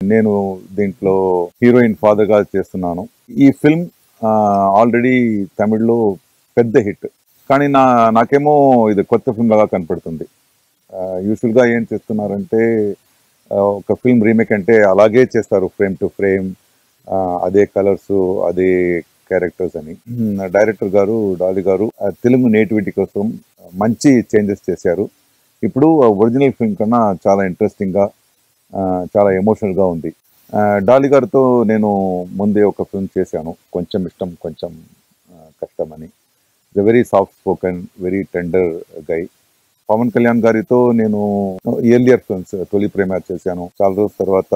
నేను దీంట్లో heroine father గా చేస్తున్నాను. ఈ ఫిల్మ్ ఆల్రెడీ తమిళ్లో పెద్ద హిట్. కానీ నాకేమో ఇది కొత్త ఫిల్మ్ లాగా కనపడుతుంది. యూజువల్ గా ఏం చేస్తున్నారంటే ఒక ఫిల్మ్ రీమేక్ అంటే అలాగే చేస్తారు, ఫ్రేమ్ టు ఫ్రేమ్, అదే కలర్స్, అదే క్యారెక్టర్స్ అని. డైరెక్టర్ గారు డాలి గారు తెలుగు నేటివిటీ కోసం మంచి చేంజెస్ చేశారు. ఇప్పుడు ఒరిజినల్ ఫిల్మ్ కన్నా చాలా ఇంట్రెస్టింగ్ గా, చాలా ఎమోషనల్ గా ఉంది. డాలి గారితో నేను ముందే ఒక ఫిల్మ్ చేశాను, కొంచెం ఇష్టం కొంచెం కష్టం అని. The very soft spoken, very tender guy. Pawan Kalyan గారితో నేను ఎర్లియర్ ఫిల్మ్స్ తొలి ప్రేమ చేశాను, చాలా రోజుల తర్వాత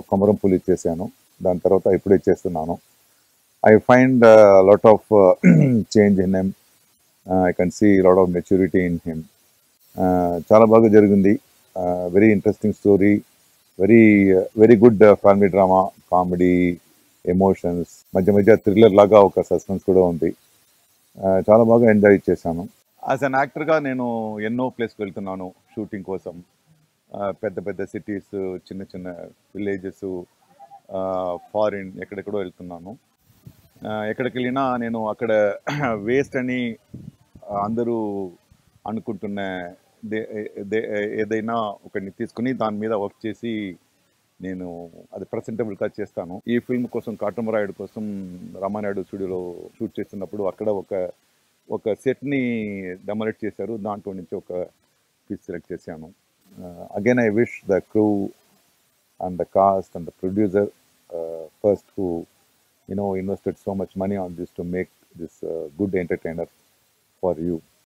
కొమరం పులి చేశాను, దాని తర్వాత ఇప్పుడే చేస్తున్నాను. I find lot of change in him. I can see lot of maturity in him. చాలా బాగా జరిగింది. Very interesting story, very very good family drama, comedy, emotions, మధ్య మధ్య థ్రిల్లర్ లాగా ఒక సస్పెన్స్ కూడా ఉంది. చాలా బాగా ఎంజాయ్ చేశాను. యాజ్ అన్ యాక్టర్గా నేను ఎన్నో ప్లేస్కి వెళ్తున్నాను షూటింగ్ కోసం. పెద్ద పెద్ద సిటీస్, చిన్న చిన్న విలేజెస్, ఫారిన్ ఎక్కడెక్కడో వెళ్తున్నాను. ఎక్కడికి వెళ్ళినా నేను అక్కడ వేస్ట్ అని అందరూ అనుకుంటున్న ఏదైనా ఒకటిని తీసుకుని దాని మీద వర్క్ చేసి నేను అది ప్రెసెంటబుల్గా చేస్తాను. ఈ ఫిల్మ్ కోసం కాటమరాయుడు కోసం రామానాయుడు స్టూడియోలో షూట్ చేస్తున్నప్పుడు అక్కడ ఒక సెట్ని డెమోలేట్ చేశారు, దాంట్లో నుంచి ఒక పీస్ సెలెక్ట్ చేశాను. Again I wish the crew and the cost and the producer first who invested so much money on this to make this good entertainer for you.